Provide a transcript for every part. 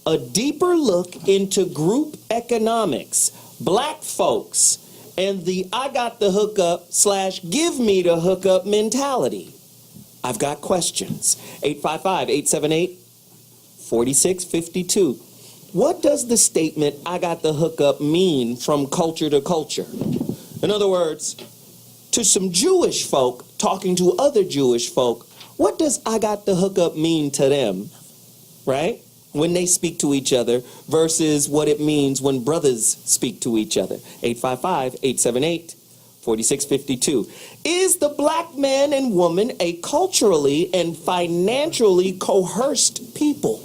a deeper look into group economics, black folks, and the I got the hookup / give me the hookup mentality. I've got questions. 855-878-4652. What does the statement I got the hookup mean from culture to culture? In other words, to some Jewish folk talking to other Jewish folk, what does I got the hookup mean to them, right? When they speak to each other versus what it means when brothers speak to each other. 855-878-4652. Is the black man and woman a culturally and financially coerced people?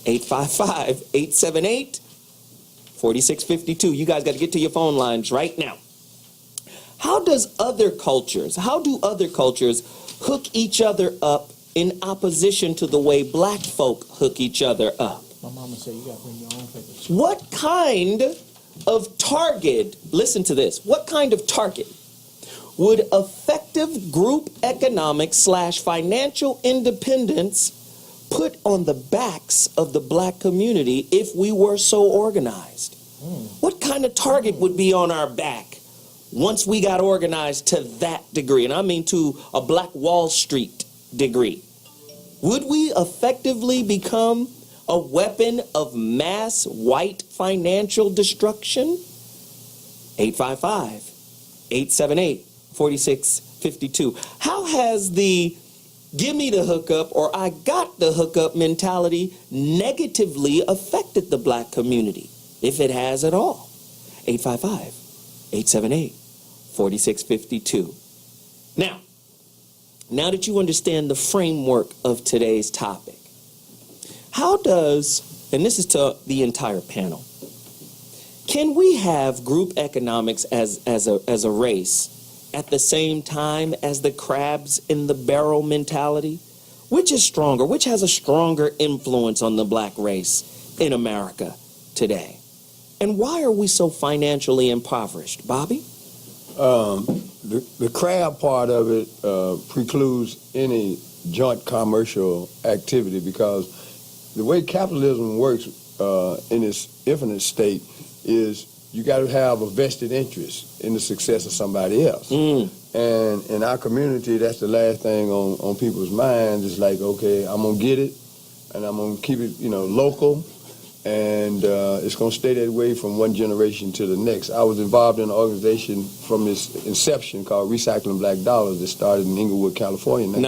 855-878-4652. You guys got to get to your phone lines right now. How do other cultures hook each other up in opposition to the way black folk hook each other up? My mama said you got to bring your own papers. What kind of target, listen to this, what kind of target would effective group economics / financial independence put on the backs of the black community if we were so organized? What kind of target would be on our back once we got organized to that degree? And I mean to a Black Wall Street degree. Would we effectively become a weapon of mass white financial destruction? 855-878-4652. How has the give me the hookup or I got the hookup mentality negatively affected the black community, if it has at all? 855-878-4652. Now that you understand the framework of today's topic, how does, and this is to the entire panel, can we have group economics as a race at the same time as the crabs in the barrel mentality? Which is stronger? Which has a stronger influence on the black race in America today? And why are we so financially impoverished? Bobby? The crab part of it precludes any joint commercial activity, because the way capitalism works in its infinite state is you got to have a vested interest in the success of somebody else. And in our community, that's the last thing on people's minds. It's like, okay, I'm going to get it, and I'm going to keep it, local, and it's going to stay that way from one generation to the next. I was involved in an organization from its inception called Recycling Black Dollars that started in Inglewood, California in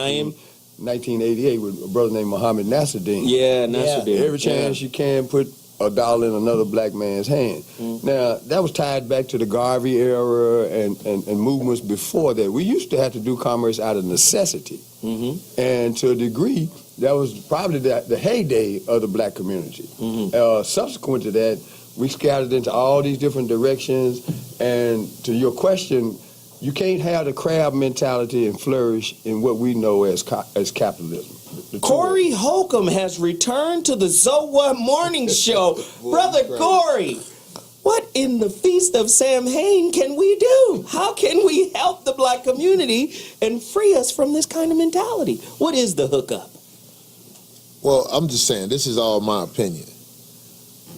1988 with a brother named Muhammad Nasruddin. Yeah, Nasruddin. Every chance you can, put a dollar in another black man's hand. Now, that was tied back to the Garvey era and movements before that. We used to have to do commerce out of necessity. And to a degree, that was probably the heyday of the black community. Subsequent to that, we scattered into all these different directions. And to your question, you can't have the crab mentality and flourish in what we know as capitalism. Corey Holcomb has returned to the ZWMS Morning Show. Brother Corey, what in the Feast of Samhain can we do? How can we help the black community and free us from this kind of mentality? What is the hookup? Well, I'm just saying, this is all my opinion.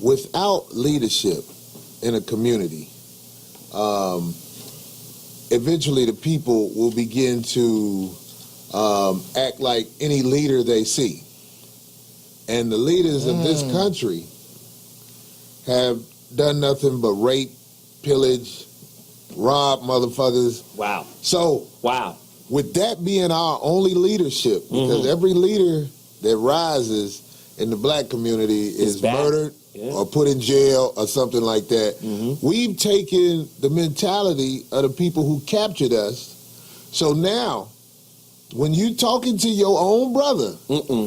Without leadership in a community, eventually the people will begin to act like any leader they see. And the leaders of this country have done nothing but rape, pillage, rob motherfuckers. Wow. So, with that being our only leadership, because every leader that rises in the black community is murdered or put in jail or something like that, we've taken the mentality of the people who captured us. So now, when you talking to your own brother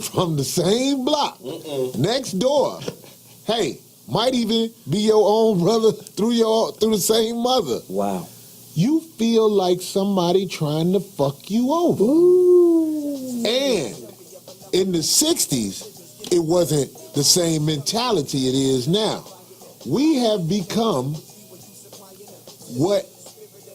from the same block next door, hey, might even be your own brother through the same mother. Wow. You feel like somebody trying to fuck you over. And in the 60s, it wasn't the same mentality it is now. We have become what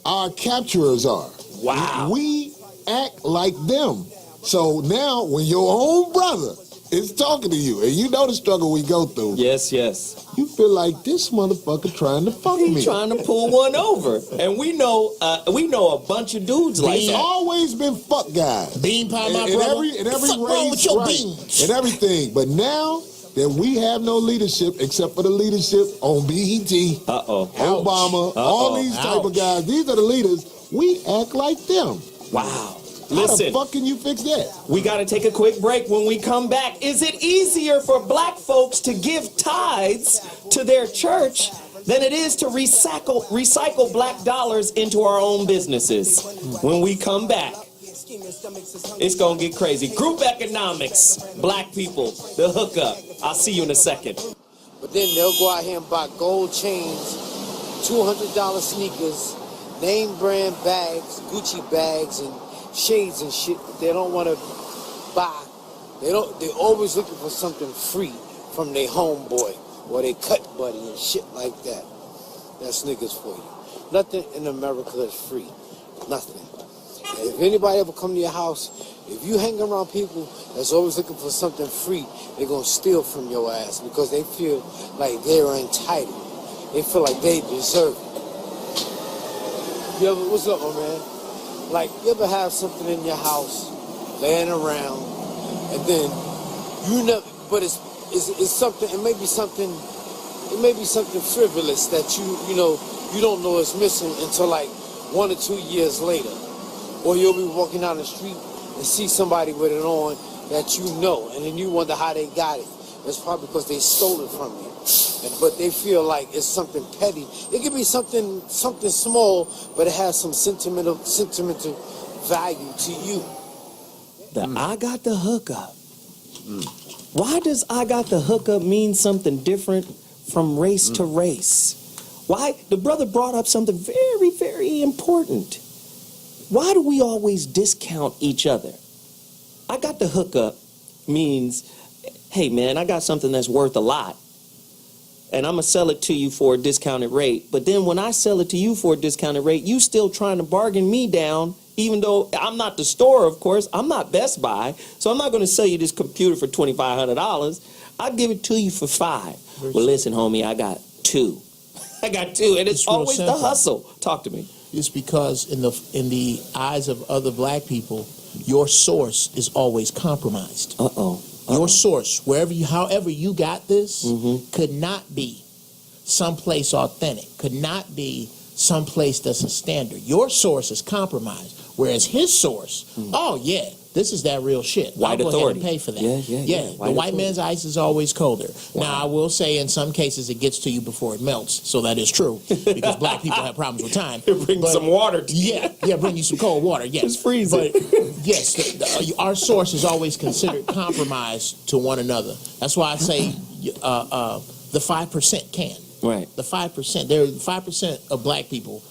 our capturers are. Wow. We act like them. So now when your own brother is talking to you, and you know the struggle we go through. Yes, yes. You feel like this motherfucker trying to fuck me. He's trying to pull one over, and we know a bunch of dudes like There's that. always been fuck guys. Bean pie, my in brother. every Fuck wrong with race, your right, beans? and everything. But now that we have no leadership except for the leadership on BET, Obama, all these type of guys, these are the leaders. We act like them. Wow. How Listen, the fuck can you fix that? we got to take a quick break. When we come back, is it easier for black folks to give tithes to their church than it is to recycle black dollars into our own businesses? When we come back, it's going to get crazy. Group economics, black people, the hookup. I'll see you in a second. But then they'll go out here and buy gold chains, $200 sneakers, name brand bags, Gucci bags, and shades and shit that they don't want to buy. They're always looking for something free from their homeboy or their cut buddy and shit like that. That's niggas for you. Nothing in America is free. Nothing. And if anybody ever come to your house, if you hang around people that's always looking for something free, they're going to steal from your ass because they feel like they're entitled. They feel like they deserve it. What's up, my man? Like, you ever have something in your house laying around, and then you never, but it's something, it may be something frivolous that you don't know is missing until like 1 or 2 years later. Or you'll be walking down the street and see somebody with it on that you know, and then you wonder how they got it. It's probably because they stole it from you. But they feel like it's something petty. It could be something small, but it has some sentimental value to you. I got the hookup. Why does I got the hookup mean something different from race to race? Why? The brother brought up something very, very important. Why do we always discount each other? I got the hookup means, hey man, I got something that's worth a lot, and I'm going to sell it to you for a discounted rate. But then when I sell it to you for a discounted rate, you still trying to bargain me down, even though I'm not the store, of course. I'm not Best Buy, so I'm not going to sell you this computer for $2,500. I'll give it to you for $5. Well, listen, homie, I got 2. I got 2, and it's always the hustle. Talk to me. It's because in the eyes of other black people, your source is always compromised. Your source, however you got this, could not be someplace authentic, could not be someplace that's a standard. Your source is compromised, whereas his source, this is that real shit. White I'll go authority. ahead and pay for that. Yeah. The white man's ice is always colder. Wow. Now, I will say in some cases it gets to you before it melts, so that is true, because black people have problems with time. Bring some water to you. Yeah, bring you some cold water, yes. Just freeze it. But, yes, our source is always considered compromised to one another. That's why I say the 5% can. Right. The 5%. There, 5% of black people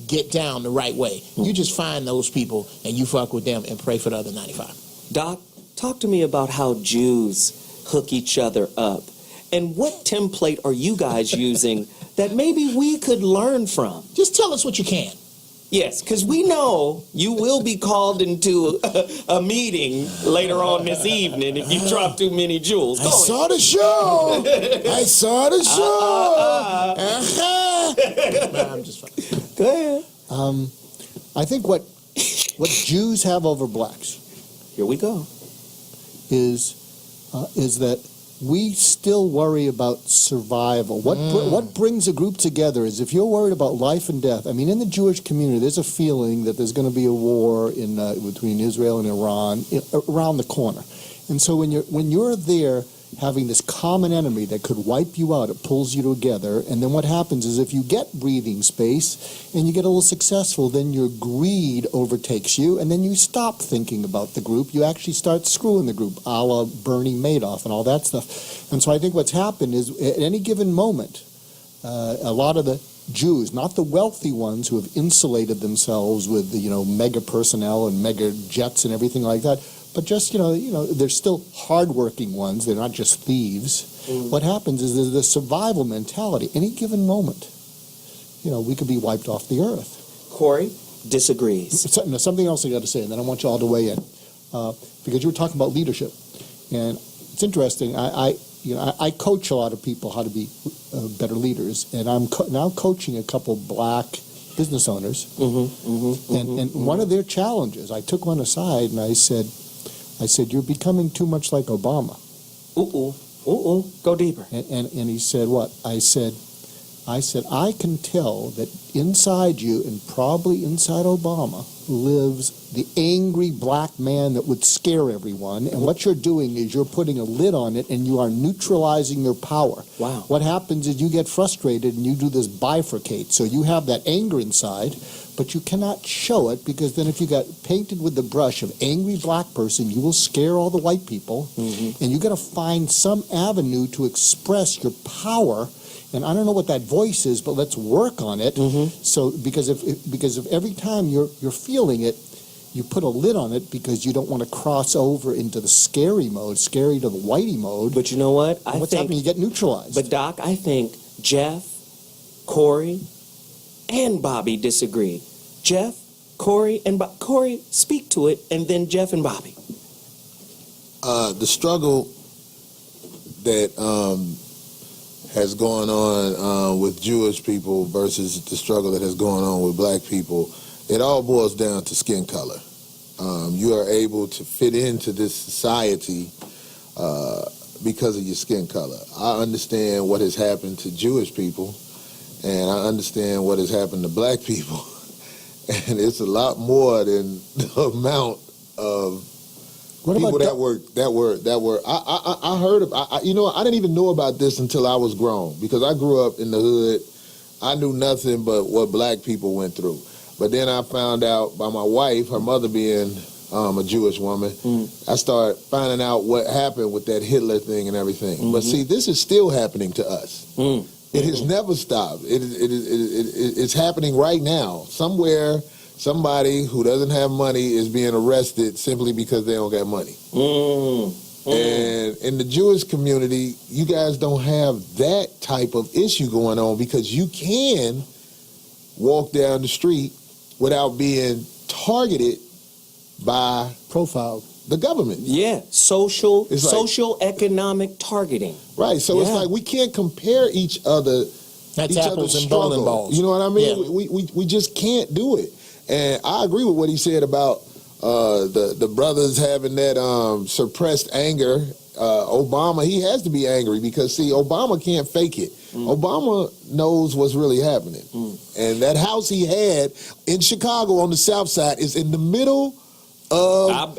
get down the right way. You just find those people and you fuck with them and pray for the other 95. Doc, talk to me about how Jews hook each other up. And what template are you guys using that maybe we could learn from? Just tell us what you can. Yes, because we know you will be called into a meeting later on this evening if you drop too many jewels. I saw the show. I'm just fucking. Go ahead. I think what Jews have over blacks Here we go. is that we still worry about survival. What brings a group together is if you're worried about life and death. I mean, in the Jewish community, there's a feeling that there's going to be a war between Israel and Iran around the corner. And so when you're there having this common enemy that could wipe you out, it pulls you together. And then what happens is if you get breathing space and you get a little successful, then your greed overtakes you, and then you stop thinking about the group. You actually start screwing the group, a la Bernie Madoff and all that stuff. And so I think what's happened is at any given moment, a lot of the Jews, not the wealthy ones who have insulated themselves with the mega personnel and mega jets and everything like that, but just, they're still hardworking ones. They're not just thieves. What happens is there's the survival mentality. Any given moment, we could be wiped off the earth. Corey disagrees. Something else I got to say, and then I want you all to weigh in. Because you were talking about leadership. And it's interesting. I coach a lot of people how to be better leaders, and I'm now coaching a couple black business owners. And one of their challenges, I took one aside and I said, you're becoming too much like Obama. Go deeper. And he said, what? I said, I can tell that inside you, and probably inside Obama, lives the angry black man that would scare everyone. And what you're doing is you're putting a lid on it, and you are neutralizing your power. Wow. What happens is you get frustrated, and you do this bifurcate. So you have that anger inside, but you cannot show it, because then if you got painted with the brush of angry black person, you will scare all the white people. And you got to find some avenue to express your power. And I don't know what that voice is, but let's work on it. So because if every time you're feeling it, you put a lid on it because you don't want to cross over into the scary mode, scary to the whitey mode. But you know what? What's happening? You get neutralized. But Doc, I think Jeff, Corey, and Bobby disagree. Jeff, Corey, and Corey, speak to it, and then Jeff and Bobby. The struggle that has gone on with Jewish people versus the struggle that has gone on with black people, it all boils down to skin color. You are able to fit into this society because of your skin color. I understand what has happened to Jewish people, and I understand what has happened to black people. And it's a lot more than the amount of people that were. I heard of. I didn't even know about this until I was grown, because I grew up in the hood. I knew nothing but what black people went through. But then I found out by my wife, her mother being a Jewish woman, I started finding out what happened with that Hitler thing and everything. But see, this is still happening to us. It has never stopped. It's happening right now. Somewhere, somebody who doesn't have money is being arrested simply because they don't got money. And in the Jewish community, you guys don't have that type of issue going on, because you can walk down the street without being targeted by the government. Yeah, social economic targeting. Right, so it's like we can't compare each other. That's apples and bowling balls. You know what I mean? Yeah. We just can't do it. And I agree with what he said about the brothers having that suppressed anger. Obama, he has to be angry because, see, Obama can't fake it. Obama knows what's really happening. And that house he had in Chicago on the South Side is in the middle of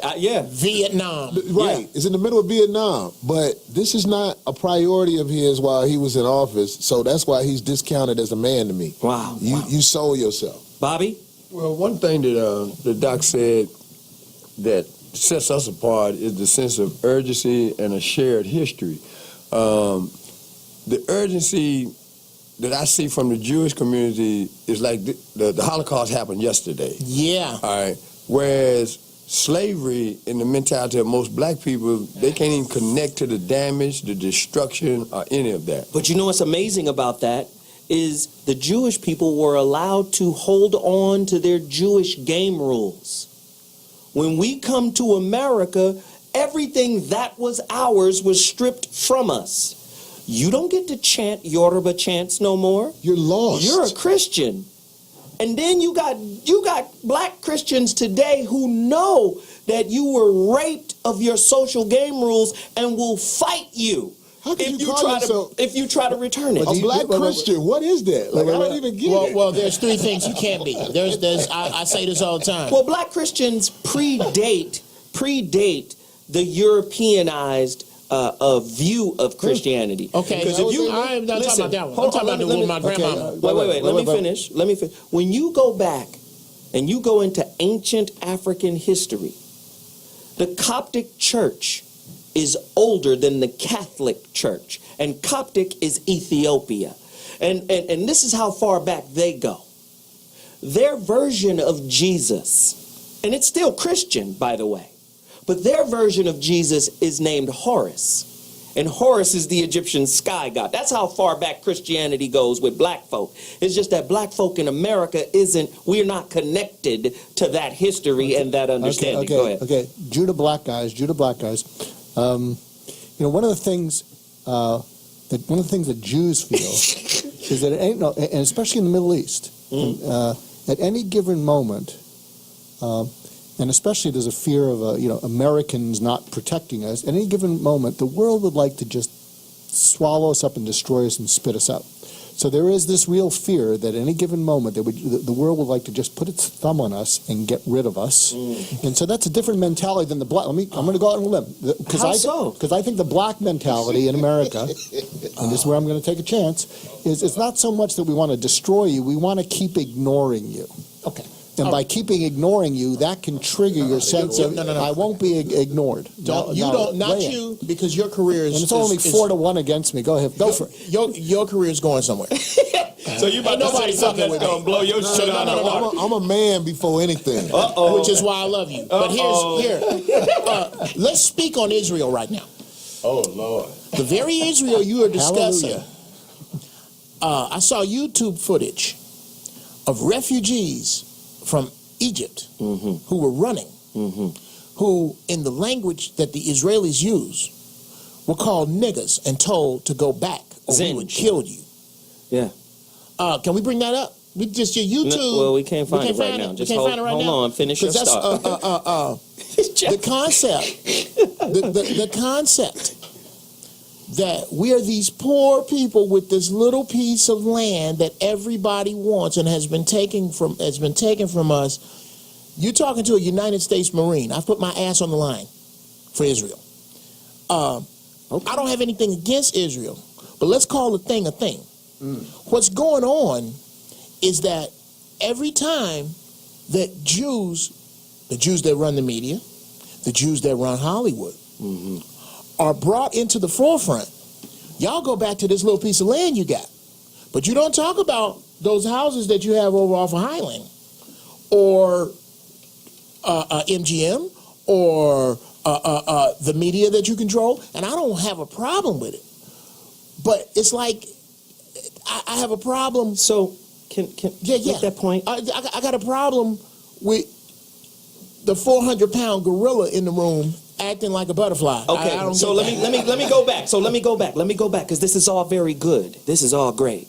Vietnam. Right. It's in the middle of Vietnam. But this is not a priority of his while he was in office, so that's why he's discounted as a man to me. Wow. You sold yourself. Bobby? Well, one thing that the doc said that sets us apart is the sense of urgency and a shared history. The urgency that I see from the Jewish community is like the Holocaust happened yesterday. Yeah. All right. Whereas slavery, in the mentality of most black people, they can't even connect to the damage, the destruction, or any of that. But you know what's amazing about that is the Jewish people were allowed to hold on to their Jewish game rules. When we come to America, everything that was ours was stripped from us. You don't get to chant Yoruba chants no more. You're lost. You're a Christian. And then you got black Christians today who know that you were raped of your social game rules and will fight you if you try to return it. A black Christian, what is that? Like, I don't even get it. Well, there's three things you can't be. I say this all the time. Well, black Christians predate the Europeanized view of Christianity. Okay, because I'm not talking about that one. I'm talking about the one with my grandmama. Wait. Let me finish. When you go back and you go into ancient African history, the Coptic Church is older than the Catholic Church, and Coptic is Ethiopia, and this is how far back they go. Their version of Jesus, and it's still Christian, by the way, but their version of Jesus is named Horus. And Horus is the Egyptian sky god. That's how far back Christianity goes with black folk. It's just that black folk in America we're not connected to that history and that understanding. Go ahead. Okay. Judah black guys. one of the things that Jews feel is that it ain't no, and especially in the Middle East, at any given moment, and especially there's a fear of Americans not protecting us. At any given moment, the world would like to just swallow us up and destroy us and spit us out. So there is this real fear that at any given moment the world would like to just put its thumb on us and get rid of us. And so that's a different mentality than the black. I'm going to go out on a limb. Because I think the black mentality in America, and this is where I'm going to take a chance, is it's not so much that we want to destroy you, we want to keep ignoring you. Okay. And by keeping ignoring you, that can trigger your sense of, I won't be ignored. Not you, because your career is... And it's only 4-1 against me. Go ahead. Go for it. Your career is going somewhere. So you about to say something that's going to blow your shit out of the water. I'm a man before anything. Which is why I love you. But let's speak on Israel right now. Oh, Lord. The very Israel you are discussing, I saw YouTube footage of refugees from Egypt who were running, who, in the language that the Israelis use, were called niggas and told to go back or we would kill you. Yeah. Can we bring that up? We just your YouTube. No, well, we can't find it right now. Just hold on. Finish your stuff. The concept that we are these poor people with this little piece of land that everybody wants and has been taken from us. You're talking to a United States Marine. I've put my ass on the line for Israel. I don't have anything against Israel, but let's call a thing a thing. What's going on is that every time that the Jews that run the media, the Jews that run Hollywood, are brought into the forefront, y'all go back to this little piece of land you got. But you don't talk about those houses that you have over off of Highland, or MGM, or the media that you control, and I don't have a problem with it. But it's like, I have a problem. So, can make that point? I got a problem with the 400-pound gorilla in the room acting like a butterfly. Okay, so let me go back. Let me go back because this is all very good. This is all great.